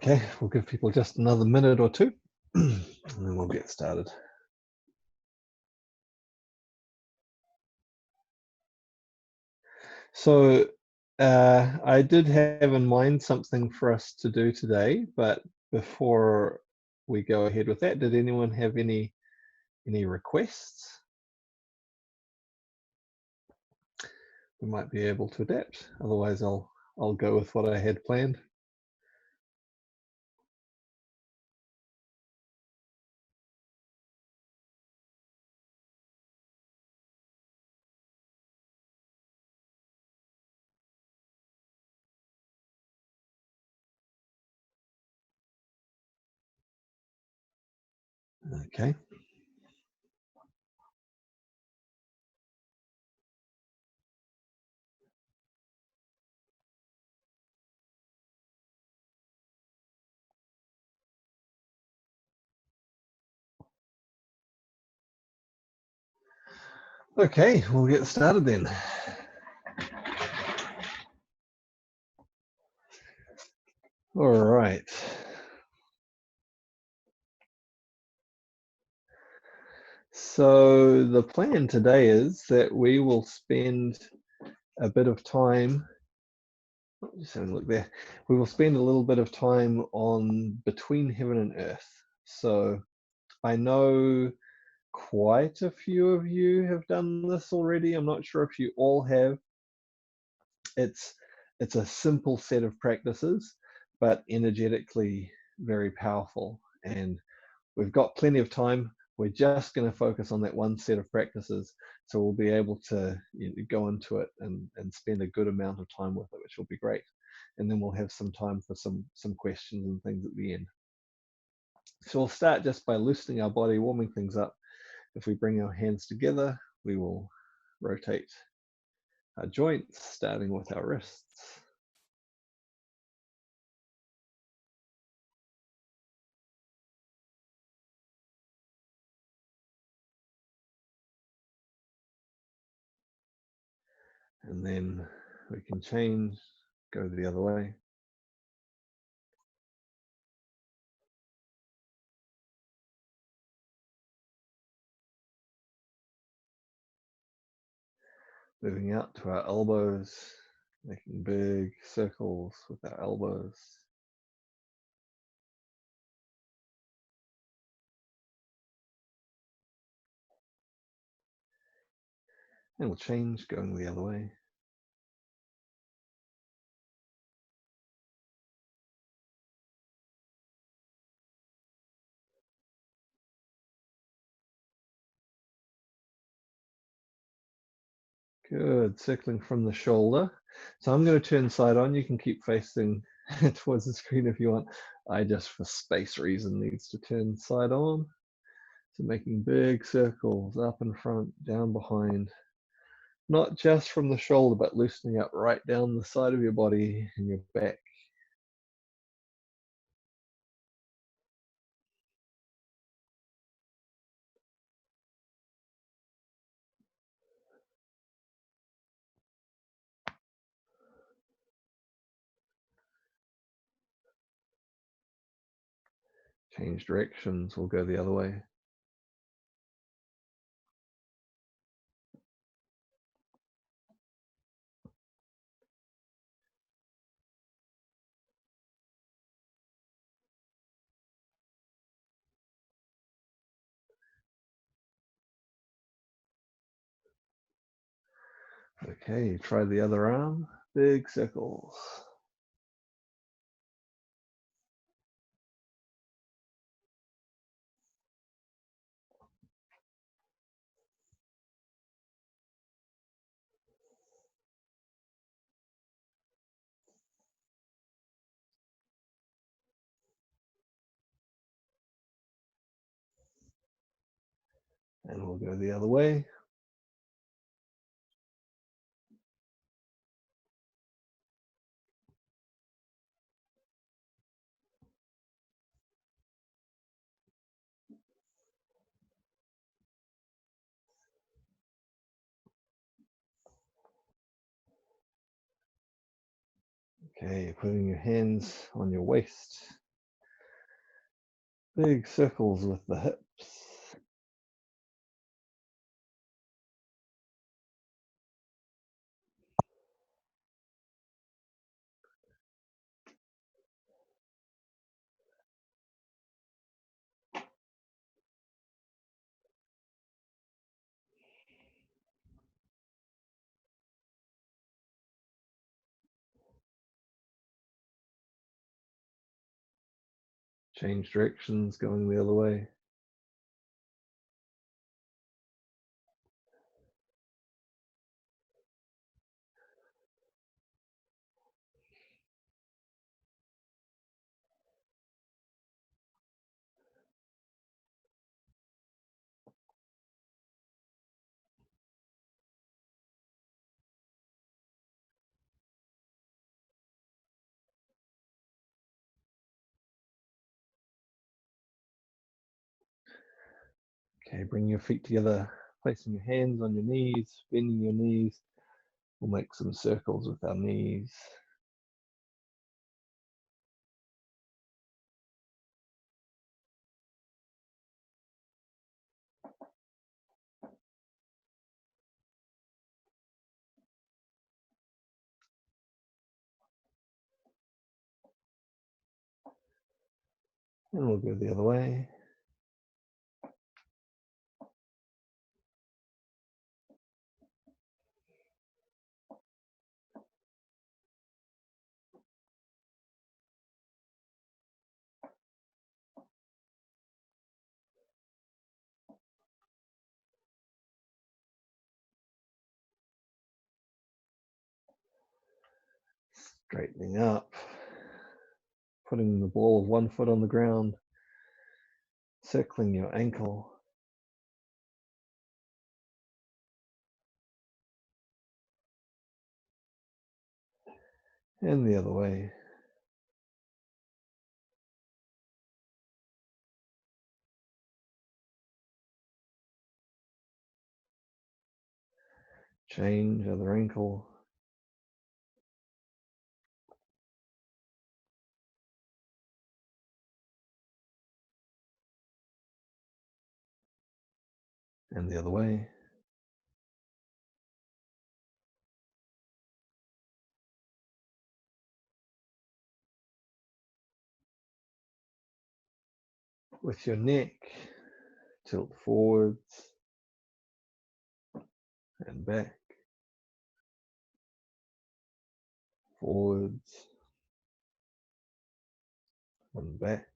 Okay, we'll give people just another minute or two, and then we'll get started. So I did have in mind something for us to do today, but before we go ahead with that, did anyone have any requests? We might be able to adapt. Otherwise, I'll go with what I had planned. Okay. Okay, we'll get started then. All right. So the plan today is that we will spend a bit of time, just having a look there, we will spend a little bit of time on between heaven and earth. So I know quite a few of you have done this already. I'm not sure if you all have. It's a simple set of practices, but energetically very powerful. And we've got plenty of time. We're just going to focus on that one set of practices. So we'll be able to go into it and spend a good amount of time with it, which will be great. And then we'll have some time for some questions and things at the end. So we'll start just by loosening our body, warming things up. If we bring our hands together, we will rotate our joints, starting with our wrists. And then we can change, go the other way. Moving out to our elbows, making big circles with our elbows. And we'll change, going the other way. Good, circling from the shoulder. So I'm going to turn side on. You can keep facing towards the screen if you want. I just, for space reason, needs to turn side on. So making big circles up in front, down behind. Not just from the shoulder, but loosening up right down the side of your body and your back. Change directions, we'll go the other way. Okay, try the other arm, big circles. And we'll go the other way. Okay, putting your hands on your waist, Big circles with the hips. Change directions, going the other way. Okay, bring your feet together, placing your hands on your knees, bending your knees. We'll make some circles with our knees. And we'll go the other way. Straightening up, putting the ball of one foot on the ground, circling your ankle. And the other way. Change other ankle. And the other way. With your neck, tilt forwards and back, forwards and back,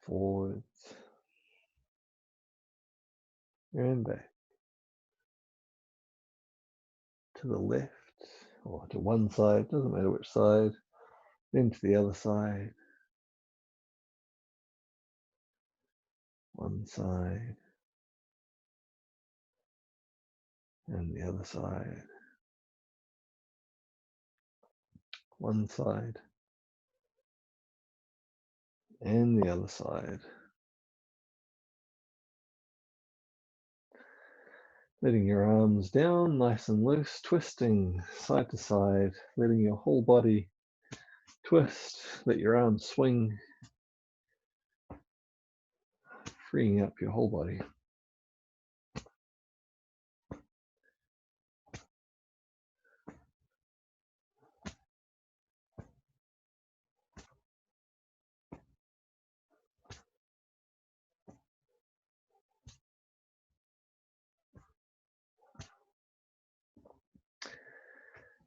forwards and back. To the left or to one side, doesn't matter which side, then to the other side, one side and the other side, one side and the other side. Letting your arms down nice and loose, twisting side to side, letting your whole body twist, let your arms swing, freeing up your whole body.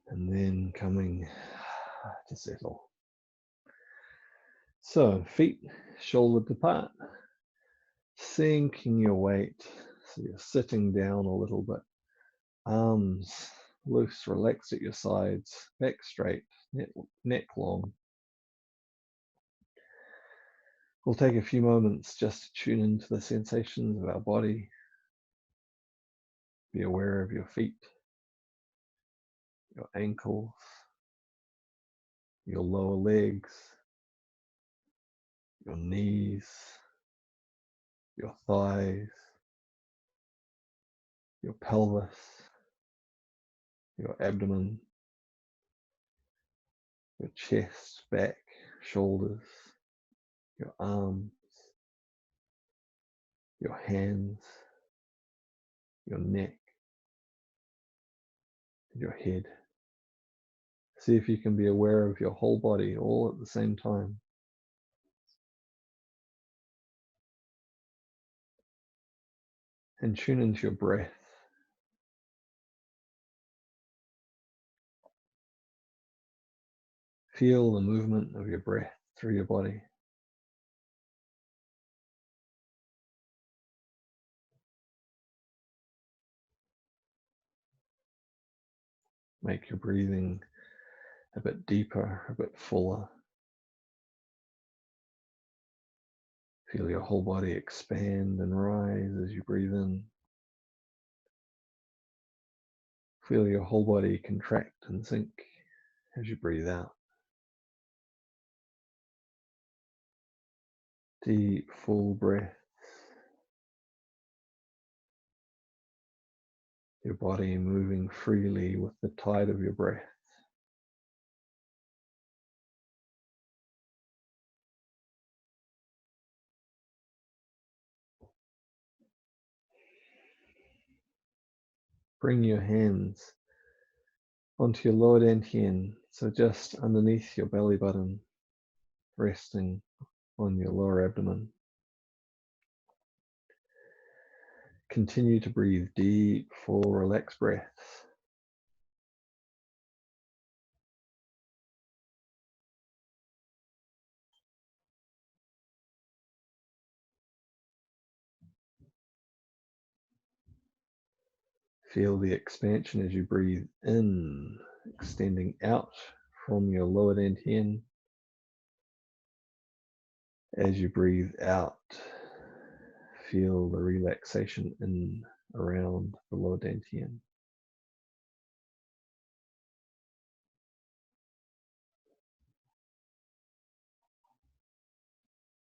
And then coming to settle. So feet shoulder apart, sinking your weight. So you're sitting down a little bit. Arms loose, relaxed at your sides, back straight, neck long. We'll take a few moments just to tune into the sensations of our body. Be aware of your feet, your ankles, your lower legs, your knees, your thighs, your pelvis, your abdomen, your chest, back, shoulders, your arms, your hands, your neck, and your head. See if you can be aware of your whole body all at the same time. And tune into your breath. Feel the movement of your breath through your body. Make your breathing a bit deeper, a bit fuller. Feel your whole body expand and rise as you breathe in. Feel your whole body contract and sink as you breathe out. Deep, full breaths. Your body moving freely with the tide of your breath. Bring your hands onto your lower dantian, so just underneath your belly button, resting on your lower abdomen. Continue to breathe deep, full, relaxed breaths. Feel the expansion as you breathe in, extending out from your lower dantian. As you breathe out, feel the relaxation in around the lower dantian.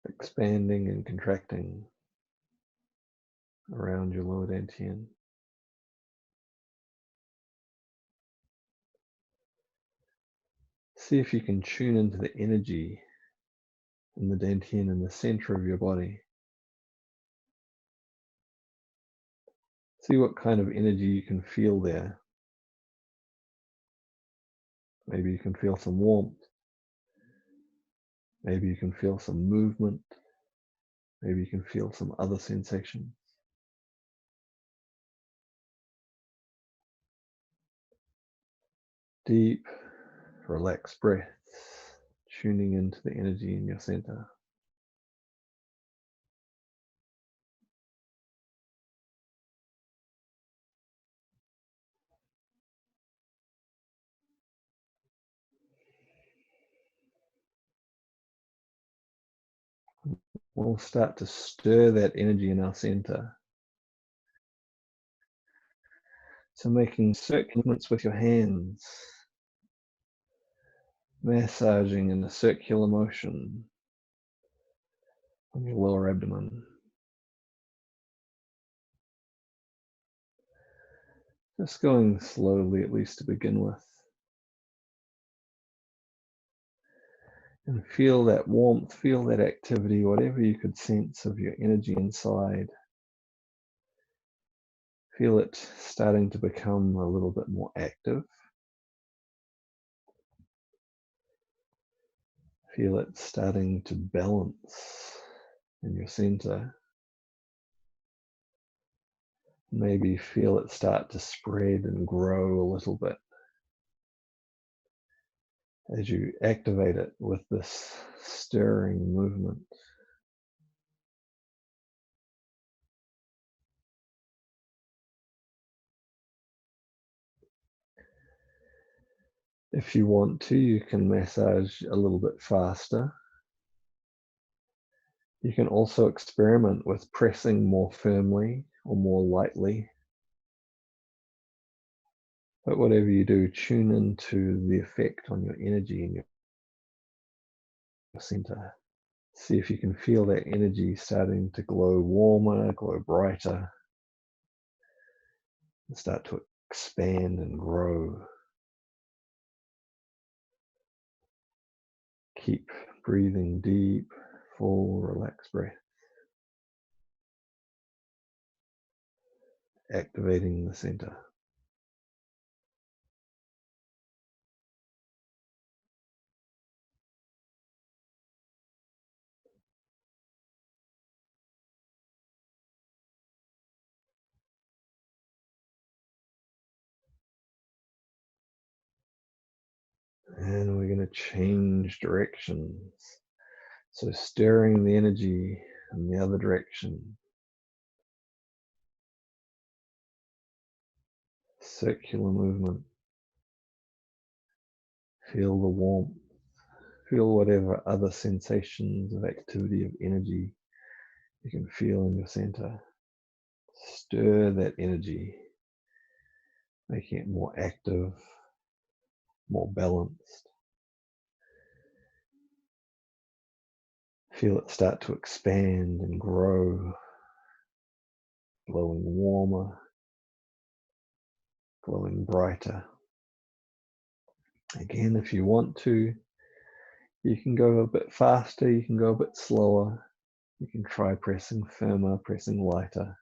Expanding and contracting around your lower dantian. See if you can tune into the energy in the dantian in the center of your body. See what kind of energy you can feel there. Maybe you can feel some warmth. Maybe you can feel some movement. Maybe you can feel some other sensations. Deep, relaxed breaths, tuning into the energy in your center. We'll start to stir that energy in our center. So making circular movements with your hands, massaging in a circular motion on your lower abdomen. Just going slowly, at least to begin with. And feel that warmth, feel that activity, whatever you could sense of your energy inside. Feel it starting to become a little bit more active. Feel it starting to balance in your center. Maybe feel it start to spread and grow a little bit as you activate it with this stirring movement. If you want to, you can massage a little bit faster. You can also experiment with pressing more firmly or more lightly. But whatever you do, tune into the effect on your energy in your center. See if you can feel that energy starting to glow warmer, glow brighter, and start to expand and grow. Keep breathing deep, full, relaxed breath. Activating the center. And we're going to change directions. So stirring the energy in the other direction. Circular movement. Feel the warmth. Feel whatever other sensations of activity, of energy you can feel in your center. Stir that energy, making it more active, more balanced. Feel it start to expand and grow, glowing warmer, glowing brighter. Again, if you want to, you can go a bit faster, you can go a bit slower, you can try pressing firmer, pressing lighter,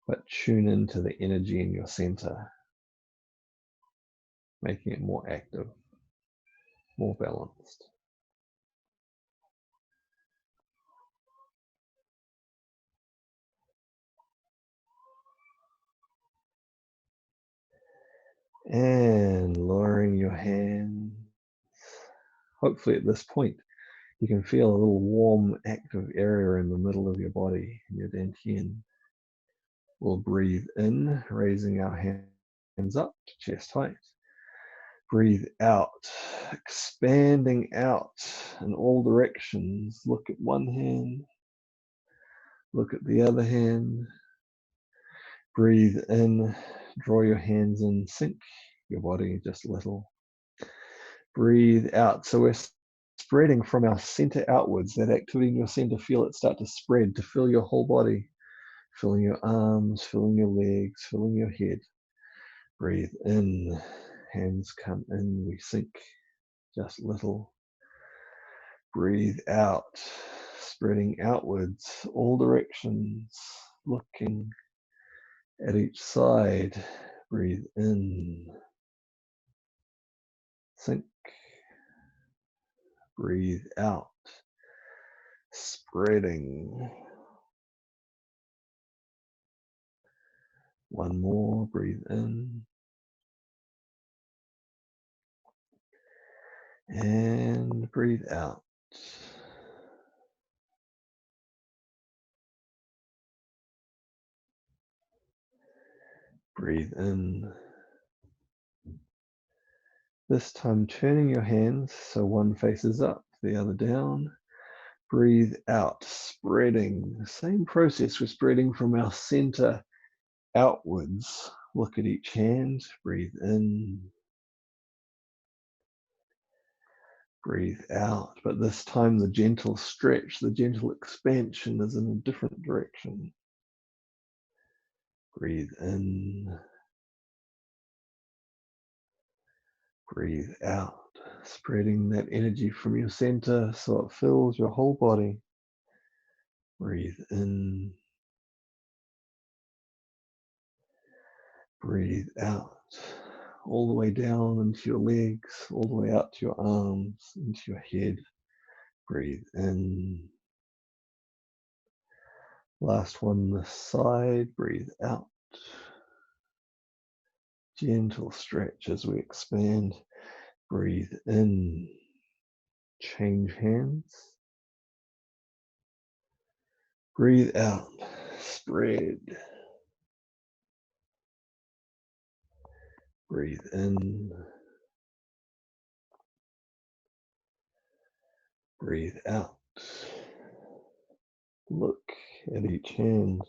but tune into the energy in your center, making it more active, more balanced. And lowering your hands. Hopefully at this point, you can feel a little warm, active area in the middle of your body, in your dantian. We'll breathe in, raising our hands up to chest height. Breathe out, expanding out in all directions. Look at one hand, look at the other hand. Breathe in, draw your hands in, sink your body just a little. Breathe out. So we're spreading from our center outwards. That activity in your center, feel it start to spread, to fill your whole body, filling your arms, filling your legs, filling your head. Breathe in, hands come in, we sink just a little. Breathe out, spreading outwards, all directions, looking at each side. Breathe in, sink. Breathe out, spreading. One more, breathe in. And breathe out. Breathe in. This time turning your hands so one faces up, the other down. Breathe out, spreading. Same process, we're spreading from our center outwards. Look at each hand, breathe in. Breathe out, but this time the gentle stretch, the gentle expansion is in a different direction. Breathe in. Breathe out, spreading that energy from your center so it fills your whole body. Breathe in. Breathe out, all the way down into your legs, all the way out to your arms, into your head. Breathe in. Last one this side, breathe out. Gentle stretch as we expand. Breathe in. Change hands. Breathe out. Spread. Breathe in. Breathe out. Look at each hand.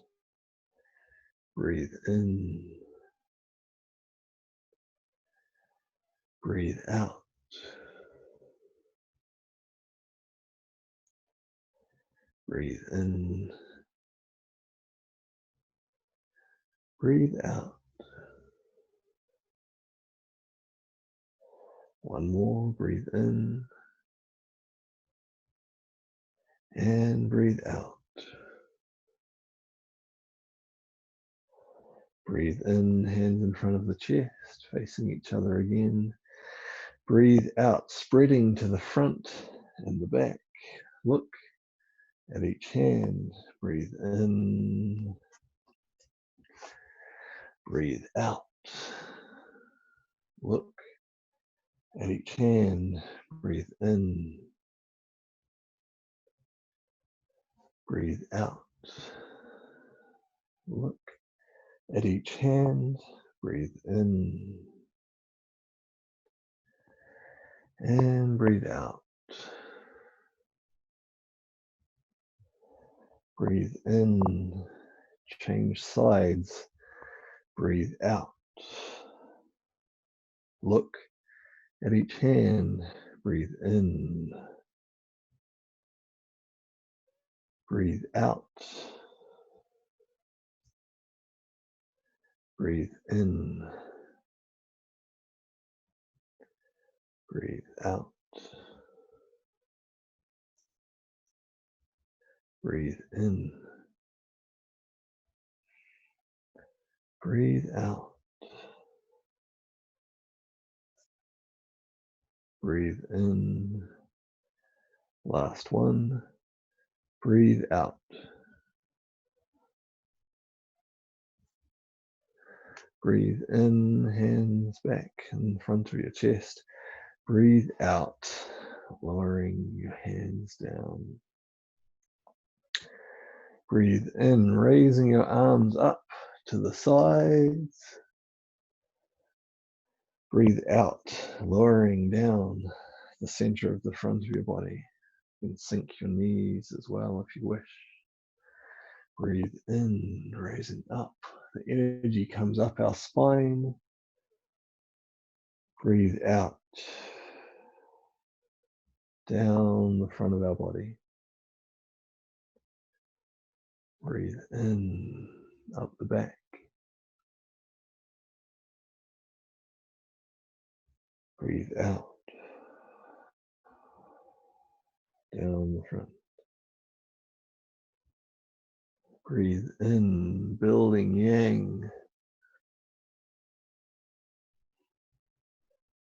Breathe in. Breathe out. Breathe in. Breathe out. One more. Breathe in. And breathe out. Breathe in, hands in front of the chest, facing each other again. Breathe out, spreading to the front and the back. Look at each hand. Breathe in. Breathe out. Look at each hand. Breathe in. Breathe out. Look at each hand. Breathe in. And breathe out. Breathe in. Change sides. Breathe out. Look at each hand. Breathe in. Breathe out. Breathe in. Breathe out. Breathe in. Breathe out. Breathe in. Last one. Breathe out. Breathe in, hands back in front of your chest. Breathe out, lowering your hands down. Breathe in, raising your arms up to the sides. Breathe out, lowering down the center of the front of your body. You can sink your knees as well if you wish. Breathe in, raising up. The energy comes up our spine. Breathe out, down the front of our body. Breathe in, up the back. Breathe out, down the front. Breathe in, building yang.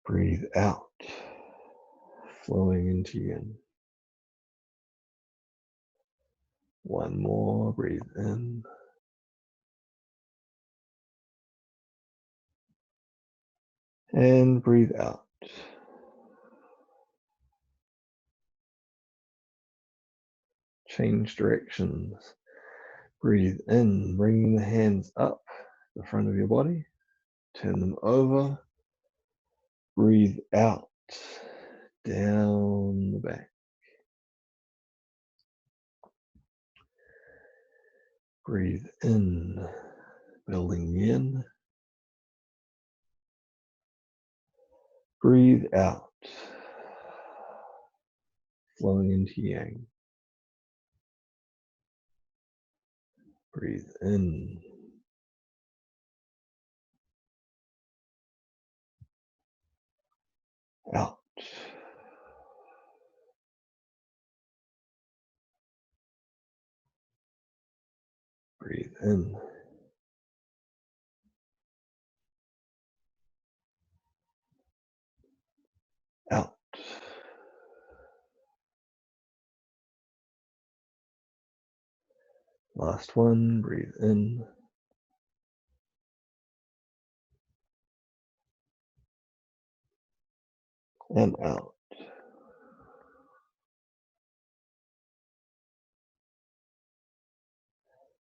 Breathe out, flowing into yin. One more, breathe in. And breathe out. Change directions. Breathe in, bringing the hands up the front of your body. Turn them over. Breathe out, down the back. Breathe in, building yin. Breathe out, flowing into yang. Breathe in. Out. Breathe in. Out. Last one, breathe in. And out.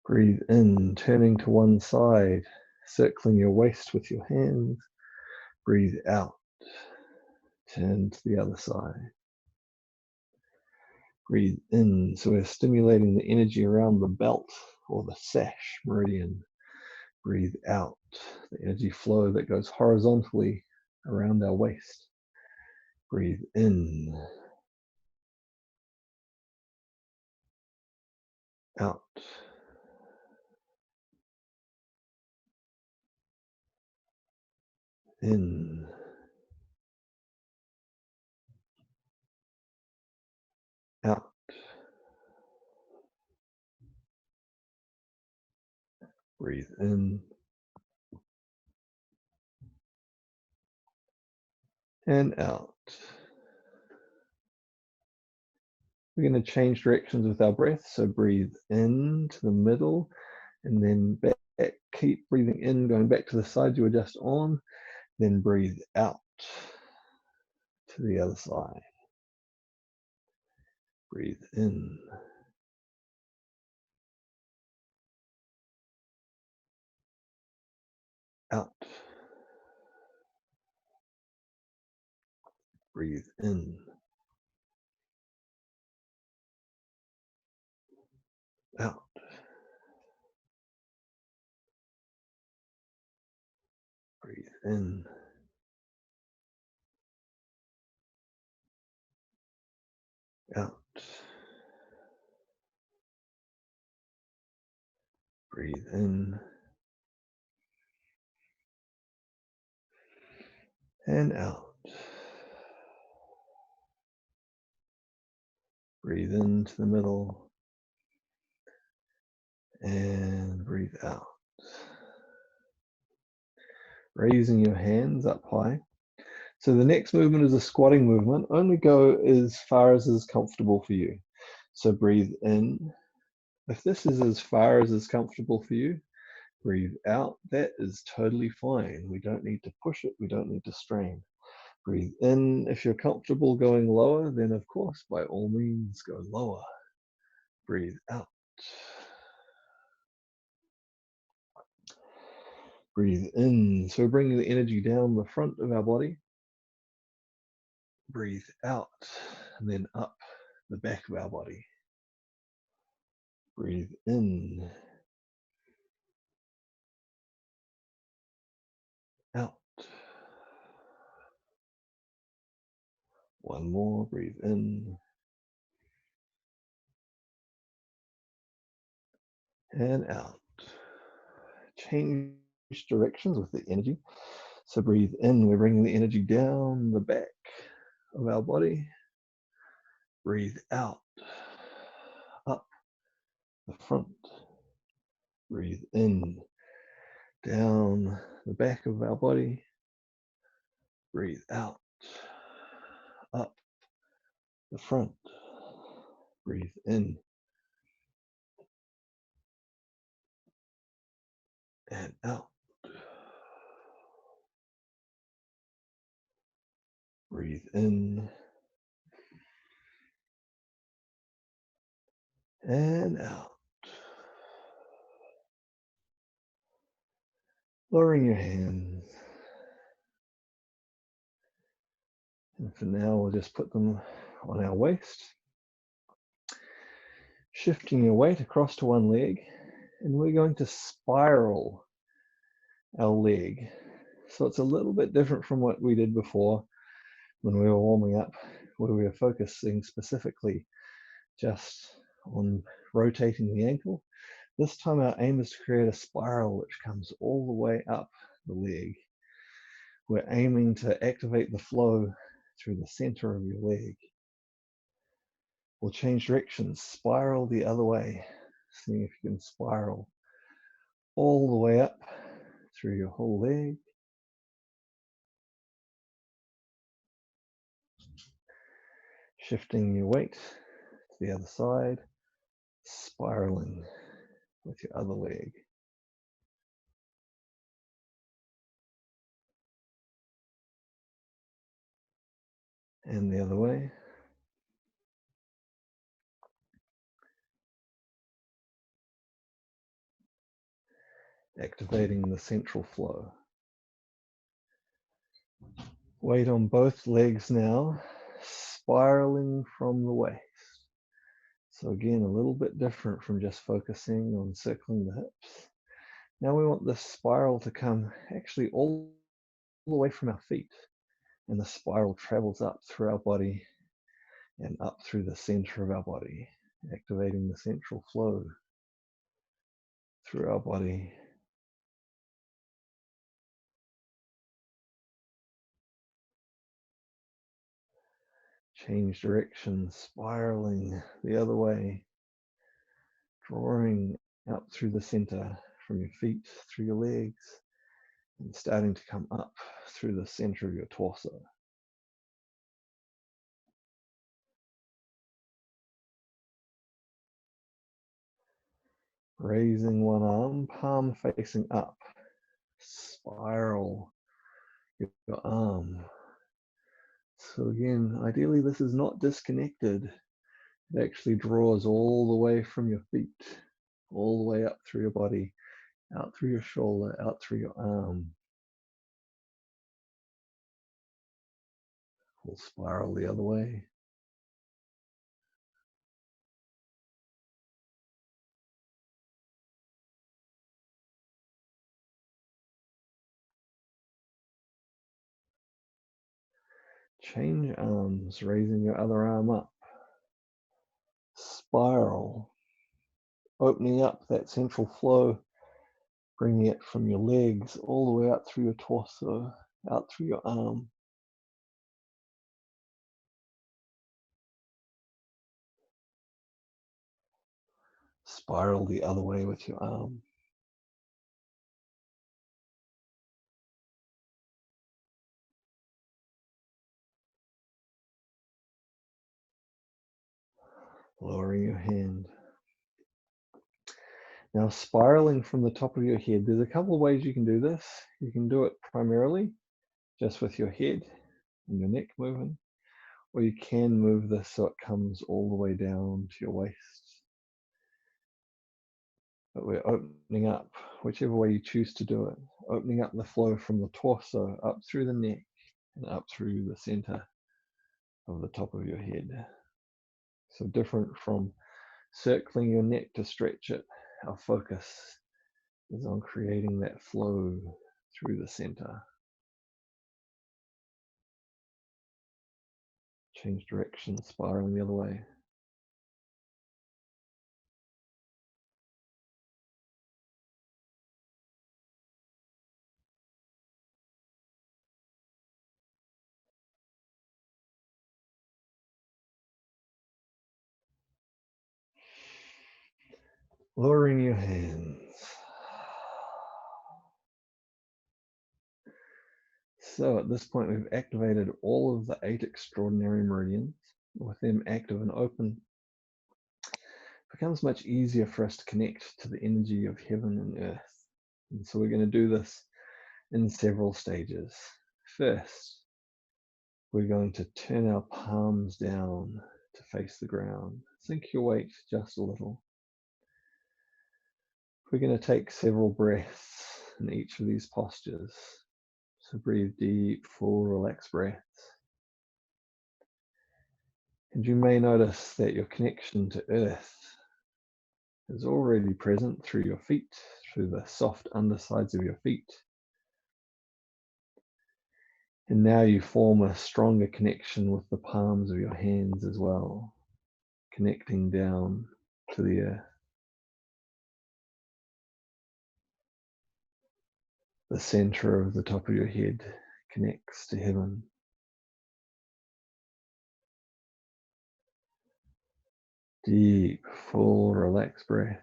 Breathe in, turning to one side, circling your waist with your hands. Breathe out. Turn to the other side. Breathe in, so we're stimulating the energy around the belt or the sash meridian. Breathe out, the energy flow that goes horizontally around our waist. Breathe in. Out. In. Out. Breathe in and out. We're going to change directions with our breath. So breathe in to the middle and then back. Keep breathing in, going back to the side you were just on. Then breathe out to the other side. Breathe in. Out. Breathe in. Out. Breathe in. Out. Breathe in. And out. Breathe into the middle and breathe out. Raising your hands up high. So the next movement is a squatting movement. Only go as far as is comfortable for you. So breathe in. If this is as far as is comfortable for you, breathe out. That is totally fine. We don't need to push it. We don't need to strain. Breathe in. If you're comfortable going lower, then of course, by all means, go lower. Breathe out. Breathe in. So we're bringing the energy down the front of our body. Breathe out and then up the back of our body. Breathe in. Out. One more. Breathe in. And out. Change directions with the energy. So breathe in. We're bringing the energy down the back of our body. Breathe out. Up the front. Breathe in. Down the back of our body. Breathe out. Up the front. Breathe in. And out. Breathe in. And out. Lowering your hands. And for now, we'll just put them on our waist. Shifting your weight across to one leg. And we're going to spiral our leg. So it's a little bit different from what we did before when we were warming up, where we were focusing specifically just on rotating the ankle. This time our aim is to create a spiral which comes all the way up the leg. We're aiming to activate the flow through the center of your leg. We'll change directions, spiral the other way, seeing if you can spiral all the way up through your whole leg. Shifting your weight to the other side, spiraling with your other leg. And the other way. Activating the central flow. Weight on both legs now, spiraling from the waist. So again, a little bit different from just focusing on circling the hips. Now we want this spiral to come actually all the way from our feet. And the spiral travels up through our body and up through the center of our body, activating the central flow through our body. Change direction, spiraling the other way, drawing up through the center from your feet, through your legs, and starting to come up through the center of your torso. Raising one arm, palm facing up. Spiral your arm. So again, ideally this is not disconnected. It actually draws all the way from your feet, all the way up through your body, out through your shoulder, out through your arm. We'll spiral the other way. Change arms, raising your other arm up. Spiral, opening up that central flow, bringing it from your legs all the way out through your torso, out through your arm. Spiral the other way with your arm. Lowering your hand. Now spiraling from the top of your head. There's a couple of ways you can do this. You can do it primarily just with your head and your neck moving, or you can move this so it comes all the way down to your waist. But we're opening up, whichever way you choose to do it, opening up the flow from the torso up through the neck and up through the center of the top of your head. So different from circling your neck to stretch it, our focus is on creating that flow through the center. Change direction, spiraling the other way. Lowering your hands. So at this point, we've activated all of the 8 extraordinary meridians. With them active and open, it becomes much easier for us to connect to the energy of heaven and earth. And so we're going to do this in several stages. First, we're going to turn our palms down to face the ground. Sink your weight just a little. We're going to take several breaths in each of these postures. So breathe deep, full, relaxed breaths. And you may notice that your connection to earth is already present through your feet, through the soft undersides of your feet. And now you form a stronger connection with the palms of your hands as well, connecting down to the earth. The center of the top of your head connects to heaven. Deep, full, relaxed breath.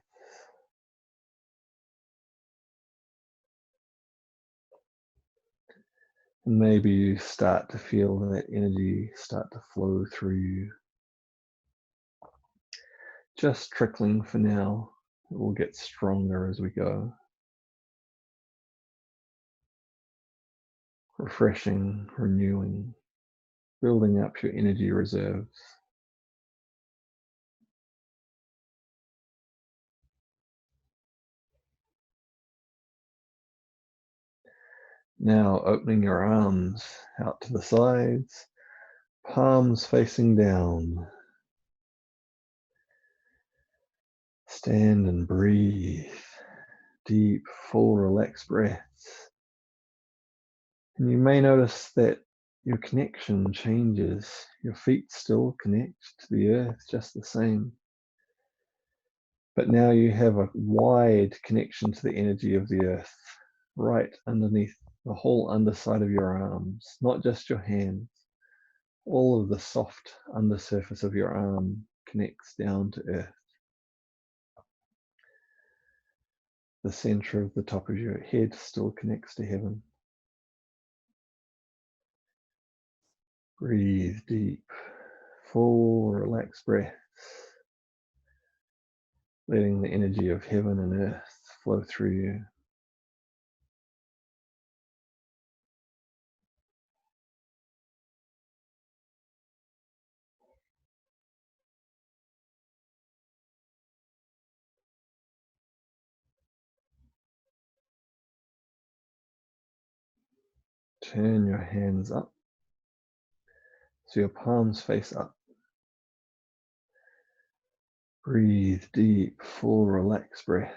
And maybe you start to feel that energy start to flow through you. Just trickling for now. It will get stronger as we go. Refreshing, renewing, building up your energy reserves. Now opening your arms out to the sides, palms facing down. Stand and breathe. Deep, full, relaxed breaths. And you may notice that your connection changes. Your feet still connect to the earth just the same. But now you have a wide connection to the energy of the earth, right underneath the whole underside of your arms, not just your hands. All of the soft undersurface of your arm connects down to earth. The center of the top of your head still connects to heaven. Breathe deep, full, relaxed breaths, letting the energy of heaven and earth flow through you. Turn your hands up so your palms face up. Breathe deep, full, relaxed breaths.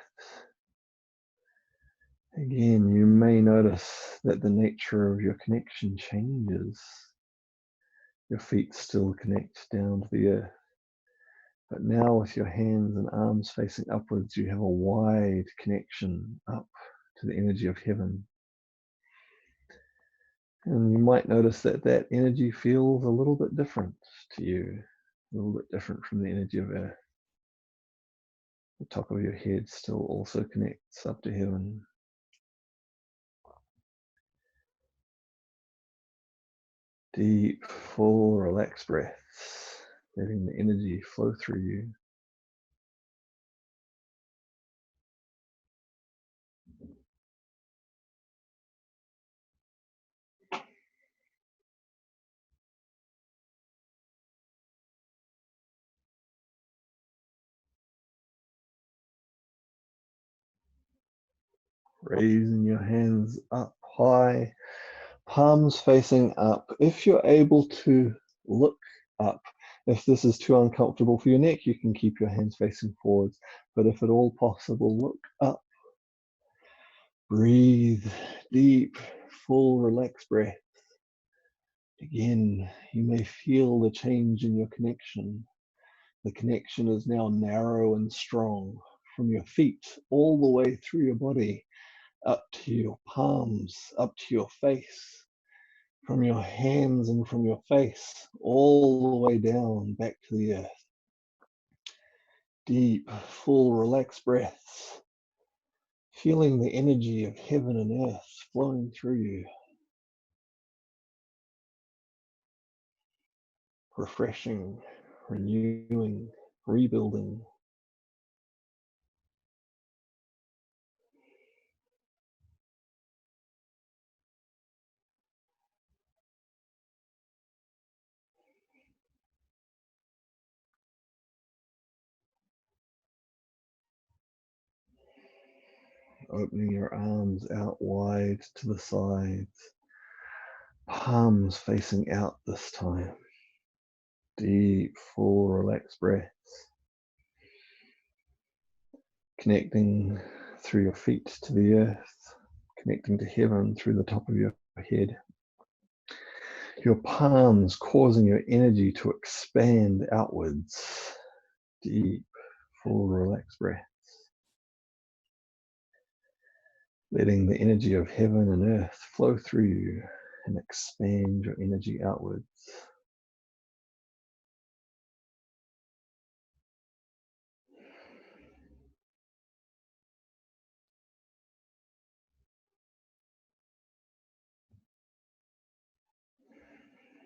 Again, you may notice that the nature of your connection changes. Your feet still connect down to the earth, but now with your hands and arms facing upwards, you have a wide connection up to the energy of heaven. And you might notice that that energy feels a little bit different to you, a little bit different from the energy of earth. The top of your head still also connects up to heaven. Deep, full, relaxed breaths, letting the energy flow through you. Raising your hands up high, palms facing up. If you're able to look up, if this is too uncomfortable for your neck, you can keep your hands facing forwards. But if at all possible, look up. Breathe deep, full, relaxed breath. Again, you may feel the change in your connection. The connection is now narrow and strong from your feet all the way through your body, up to your palms, up to your face, from your hands and from your face, all the way down back to the earth. Deep, full, relaxed breaths, feeling the energy of heaven and earth flowing through you. Refreshing, renewing, rebuilding. Opening your arms out wide to the sides, palms facing out this time. Deep, full, relaxed breaths. Connecting through your feet to the earth, connecting to heaven through the top of your head. Your palms causing your energy to expand outwards. Deep, full, relaxed breaths. Letting the energy of heaven and earth flow through you and expand your energy outwards.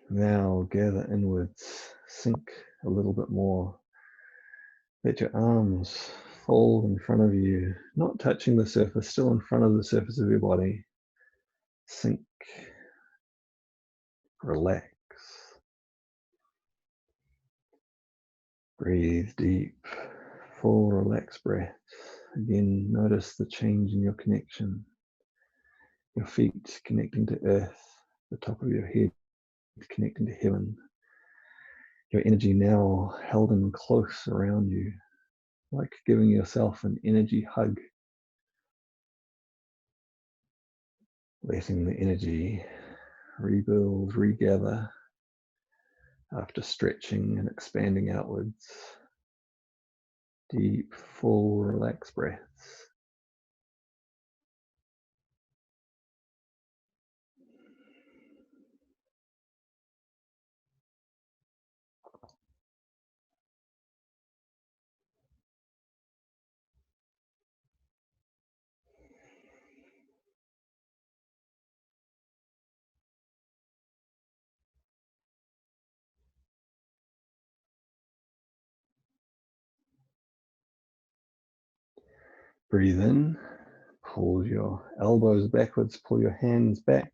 Now gather inwards, sink a little bit more. Let your arms fold in front of you, not touching the surface, still in front of the surface of your body. Sink, relax. Breathe deep, full, relaxed breath. Again, notice the change in your connection. Your feet connecting to earth, the top of your head connecting to heaven. Your energy now held in close around you, like giving yourself an energy hug. Letting the energy rebuild, regather after stretching and expanding outwards. Deep, full, relaxed breaths. Breathe in, pull your elbows backwards, pull your hands back.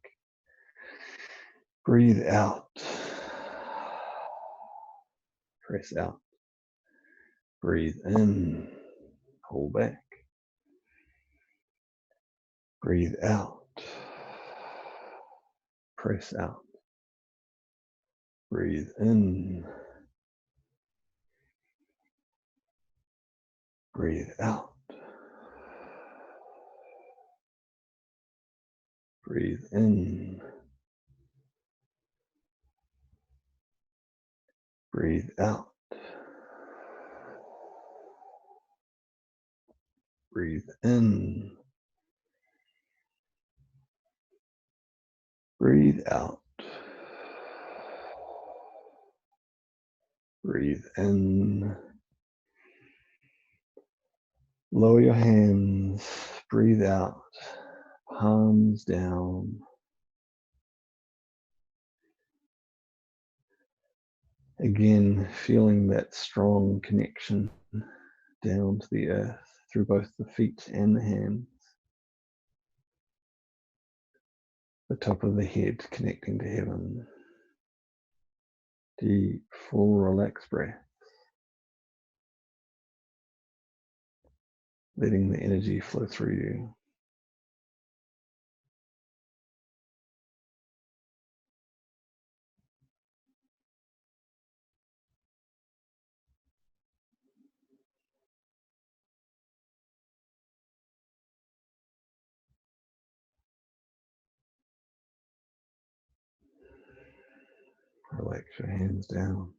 Breathe out. Press out. Breathe in, pull back. Breathe out. Press out. Breathe in. Breathe out. Breathe in. Breathe out. Breathe in. Breathe out. Breathe in. Lower your hands. Breathe out. Palms down. Again, feeling that strong connection down to the earth through both the feet and the hands. The top of the head connecting to heaven. Deep, full, relaxed breath. Letting the energy flow through you. Relax your hands down.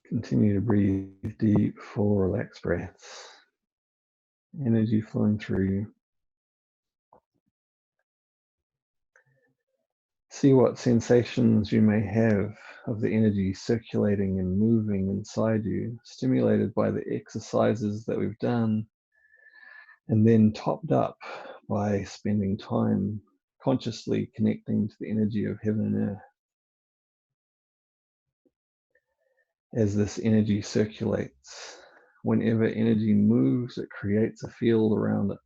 Continue to breathe deep, full, relaxed breaths. Energy flowing through you. See what sensations you may have of the energy circulating and moving inside you, stimulated by the exercises that we've done, and then topped up by spending time consciously connecting to the energy of heaven and earth. As this energy circulates, whenever energy moves, it creates a field around it.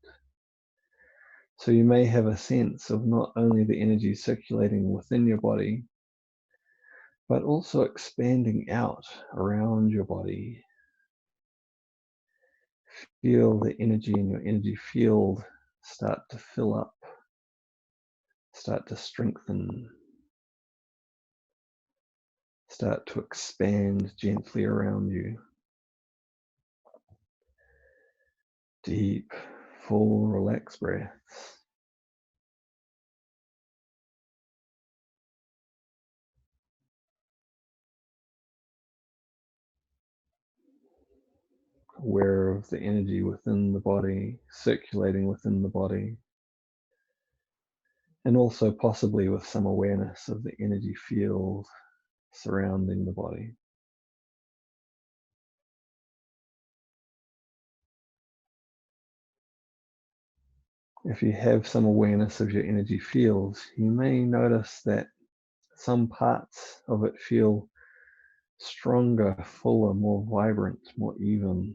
So you may have a sense of not only the energy circulating within your body, but also expanding out around your body. Feel the energy in your energy field start to fill up, start to strengthen, start to expand gently around you. Deep, full, relaxed breaths. Aware of the energy within the body, circulating within the body, and also possibly with some awareness of the energy field surrounding the body. If you have some awareness of your energy fields, you may notice that some parts of it feel stronger, fuller, more vibrant, more even.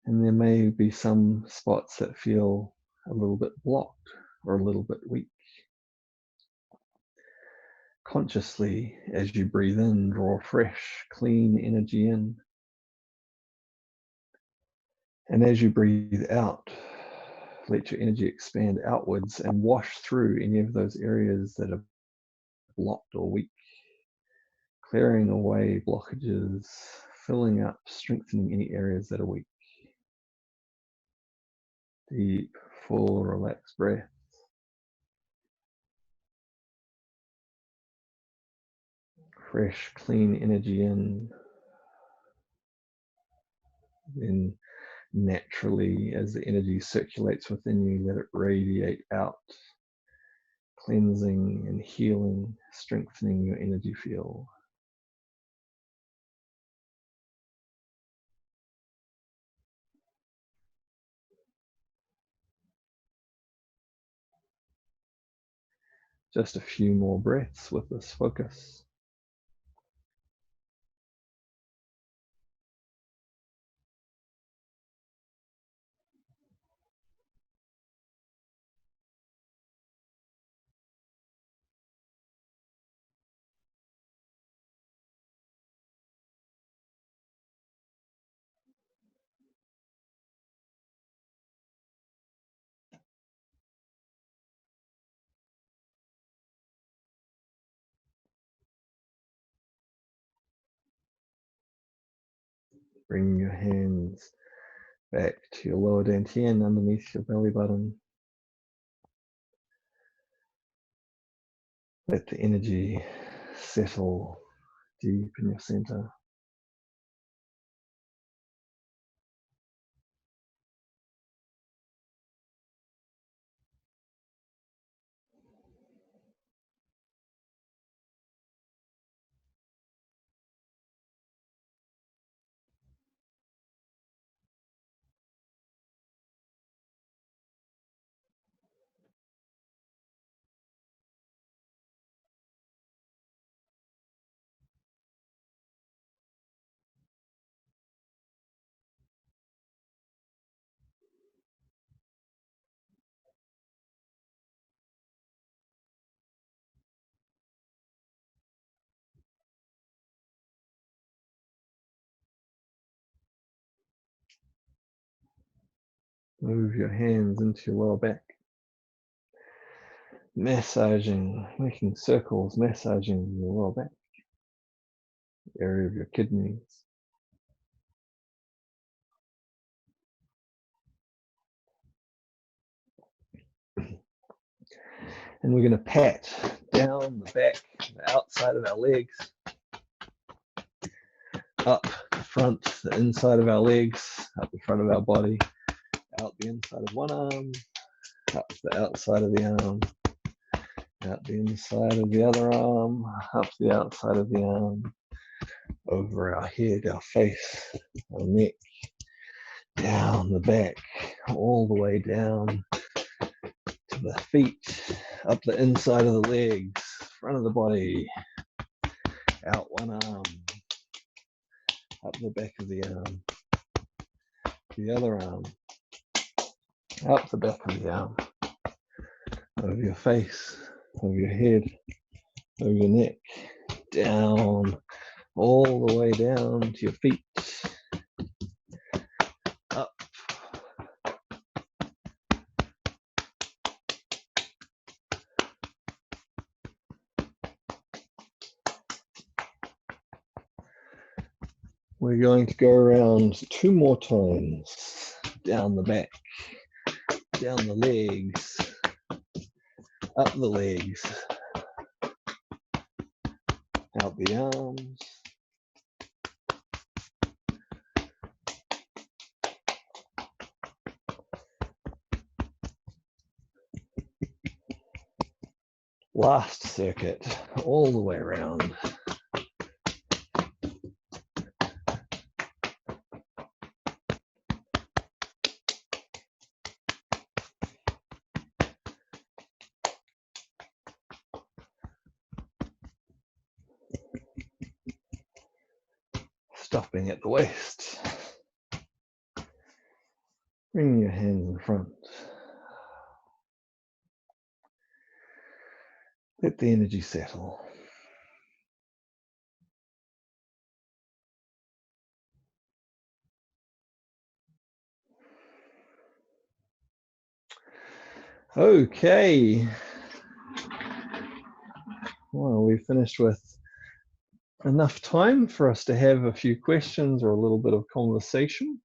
And there may be some spots that feel a little bit blocked or a little bit weak. Consciously, as you breathe in, draw fresh, clean energy in. And as you breathe out, let your energy expand outwards and wash through any of those areas that are blocked or weak, clearing away blockages, filling up, strengthening any areas that are weak. Deep, full, relaxed breath. Fresh, clean energy in. Then naturally, as the energy circulates within you, let it radiate out, cleansing and healing, strengthening your energy field. Just a few more breaths with this focus. Bring your hands back to your lower dantian underneath your belly button. Let the energy settle deep in your center. Move your hands into your lower back. Massaging, making circles, massaging your lower back, the area of your kidneys. And we're going to pat down the back, the outside of our legs, up the front, the inside of our legs, up the front of our body, out the inside of one arm, up the outside of the arm, out the inside of the other arm, up the outside of the arm, over our head, our face, our neck, down the back, all the way down to the feet, up the inside of the legs, front of the body, out one arm, up the back of the arm, the other arm, up the back of the arm, over your face, over your head, over your neck, down, all the way down to your feet, up. We're going to go around 2 more times, down the back, down the legs, up the legs, out the arms, last circuit, all the way around. Stopping at the waist. Bring your hands in front. Let the energy settle. Okay. Well, we finished with enough time for us to have a few questions or a little bit of conversation.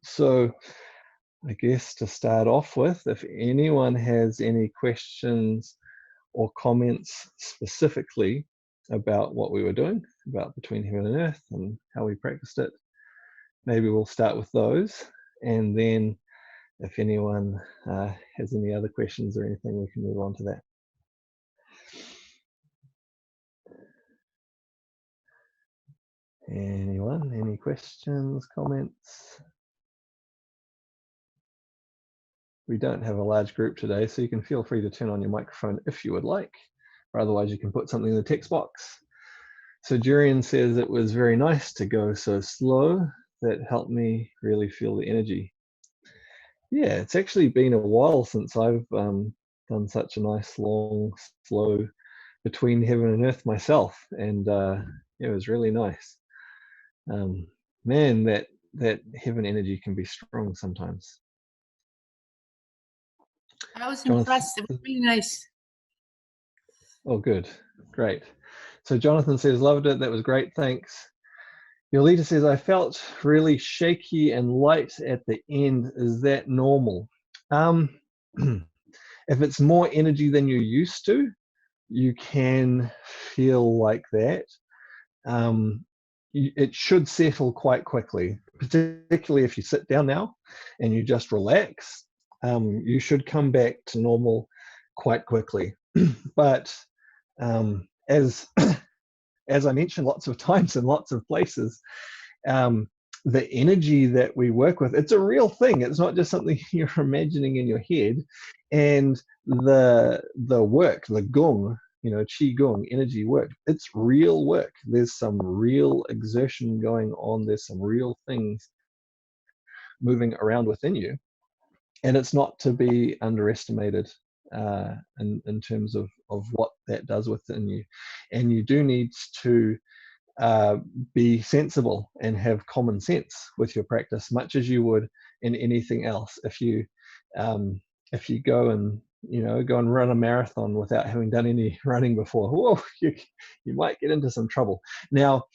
So I guess to start off with, if anyone has any questions or comments specifically about what we were doing, about Between Heaven and Earth and how we practiced it, maybe we'll start with those. And then if anyone has any other questions or anything, we can move on to that. Anyone, any questions, comments? We don't have a large group today, so you can feel free to turn on your microphone if you would like, or otherwise you can put something in the text box. So Jurian says it was very nice to go so slow. That helped me really feel the energy. Yeah, it's actually been a while since I've done such a nice, long, slow Between Heaven and Earth myself, and it was really nice. Man, that heaven energy can be strong sometimes. I was impressed. It was really nice. Oh, good. Great. So Jonathan says, loved it. That was great. Thanks. Yolita says, I felt really shaky and light at the end. Is that normal? If it's more energy than you're used to, you can feel like that. It should settle quite quickly, particularly if you sit down now and you just relax. You should come back to normal quite quickly. But as as I mentioned lots of times in lots of places, the energy that we work with, it's a real thing. It's not just something you're imagining in your head. And the work, the gong, Qigong, energy work, it's real work. There's some real exertion going on. There's some real things moving around within you. And it's not to be underestimated in terms of what that does within you. And you do need to be sensible and have common sense with your practice, much as you would in anything else. If you go and run a marathon without having done any running before, whoa, you might get into some trouble. Now,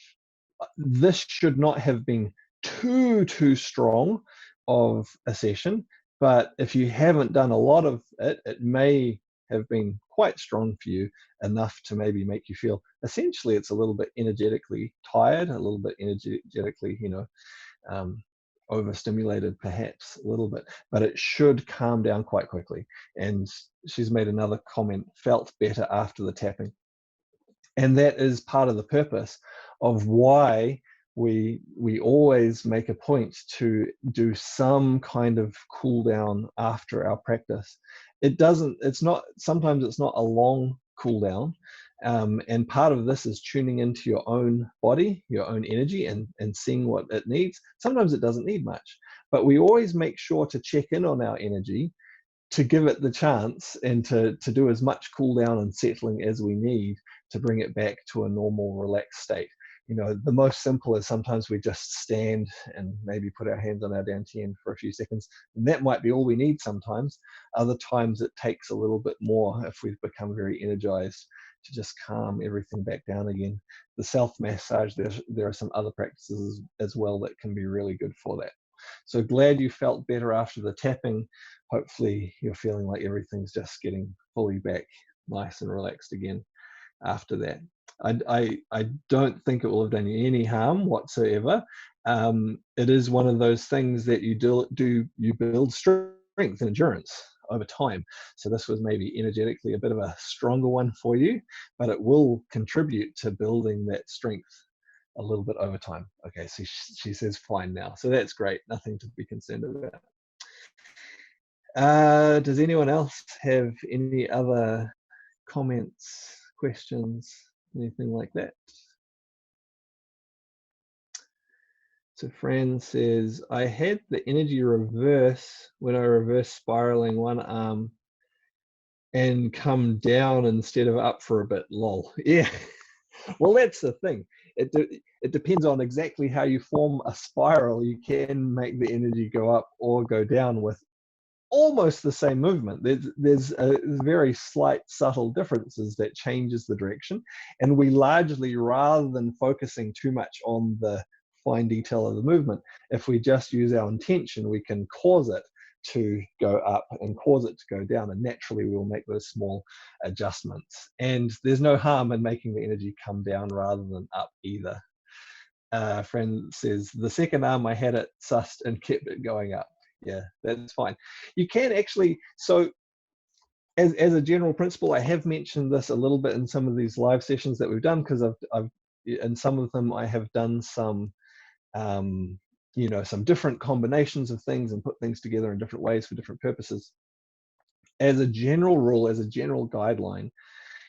this should not have been too strong of a session, but if you haven't done a lot of it, it may have been quite strong for you, enough to maybe make you feel essentially it's a little bit energetically tired, a little bit energetically, overstimulated perhaps a little bit, but it should calm down quite quickly. And she's made another comment, felt better after the tapping. And that is part of the purpose of why we always make a point to do some kind of cool down after our practice. Sometimes it's not a long cool down. And part of this is tuning into your own body, your own energy, and seeing what it needs. Sometimes it doesn't need much, but we always make sure to check in on our energy, to give it the chance, and to do as much cool down and settling as we need to bring it back to a normal, relaxed state. The most simple is sometimes we just stand and maybe put our hands on our dantian for a few seconds, and that might be all we need sometimes. Other times it takes a little bit more if we've become very energized, to just calm everything back down again. The self-massage, there are some other practices as well that can be really good for that. So glad you felt better after the tapping. Hopefully you're feeling like everything's just getting fully back nice and relaxed again after that. I don't think it will have done you any harm whatsoever. It is one of those things that you build strength and endurance over time. So this was maybe energetically a bit of a stronger one for you, but it will contribute to building that strength a little bit over time. Okay, so she says fine now. So that's great. Nothing to be concerned about. Does anyone else have any other comments, questions, anything like that? So Fran says, I had the energy reverse when I reverse spiraling one arm and come down instead of up for a bit, lol. Yeah, well, that's the thing. It depends on exactly how you form a spiral. You can make the energy go up or go down with almost the same movement. There's a very slight subtle differences that changes the direction, and we largely, rather than focusing too much on the fine detail of the movement, if we just use our intention, we can cause it to go up and cause it to go down, and naturally we'll make those small adjustments. And there's no harm in making the energy come down rather than up either. Friend says, the second arm I had it sussed and kept it going up. Yeah, that's fine. You can actually, so as a general principle, I have mentioned this a little bit in some of these live sessions that we've done, because I've in some of them I have done some some different combinations of things and put things together in different ways for different purposes. As a general rule, as a general guideline,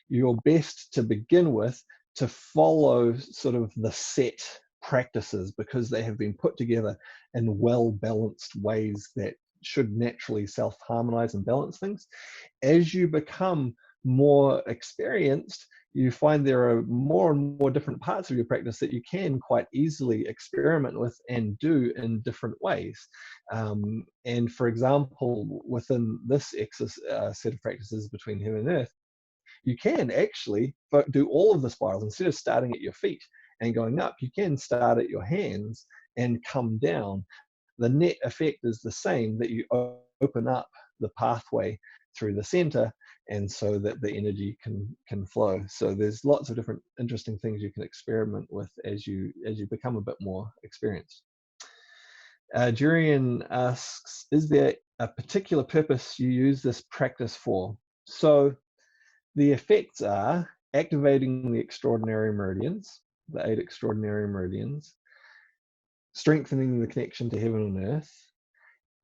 you're best to begin with to follow sort of the set practices, because they have been put together in well-balanced ways that should naturally self-harmonize and balance things. As you become more experienced, you find there are more and more different parts of your practice that you can quite easily experiment with and do in different ways. And for example, within this set of practices between heaven and earth, you can actually do all of the spirals instead of starting at your feet and going up. You can start at your hands and come down. The net effect is the same, that you open up the pathway through the center, and so that the energy can flow. So there's lots of different interesting things you can experiment with as you become a bit more experienced. Jurian asks, is there a particular purpose you use this practice for? So the effects are activating the extraordinary meridians, the 8 extraordinary meridians, strengthening the connection to heaven and earth,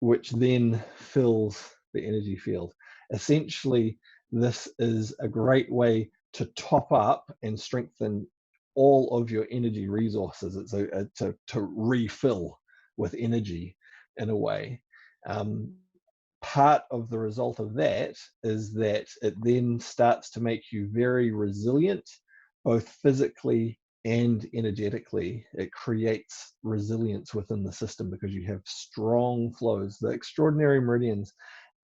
which then fills the energy field. Essentially, this is a great way to top up and strengthen all of your energy resources. It's to refill with energy in a way. Part of the result of that is that it then starts to make you very resilient, both physically and energetically. It creates resilience within the system because you have strong flows. The extraordinary meridians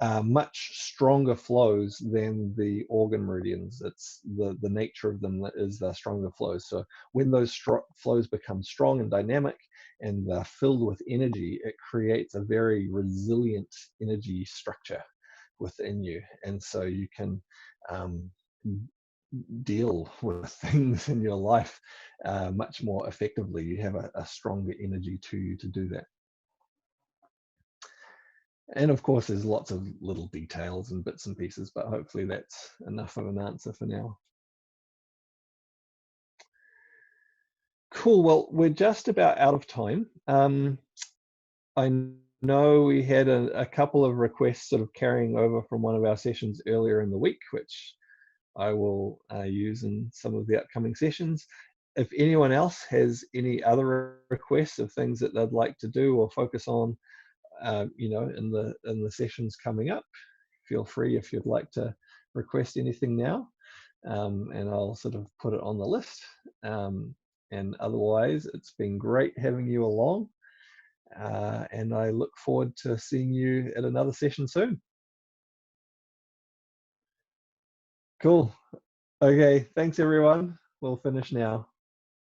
are much stronger flows than the organ meridians. It's the nature of them that is the stronger flows. So when those flows become strong and dynamic and they're filled with energy, it creates a very resilient energy structure within you. And so you can deal with things in your life much more effectively. You have a stronger energy to you to do that. And of course, there's lots of little details and bits and pieces, but hopefully that's enough of an answer for now. Cool, well, we're just about out of time. I know we had a couple of requests sort of carrying over from one of our sessions earlier in the week, which I will use in some of the upcoming sessions. If anyone else has any other requests of things that they'd like to do or focus on, you know, in the sessions coming up, feel free if you'd like to request anything now, and I'll sort of put it on the list. And otherwise, it's been great having you along, and I look forward to seeing you at another session soon. Cool. Okay, thanks everyone. We'll finish now.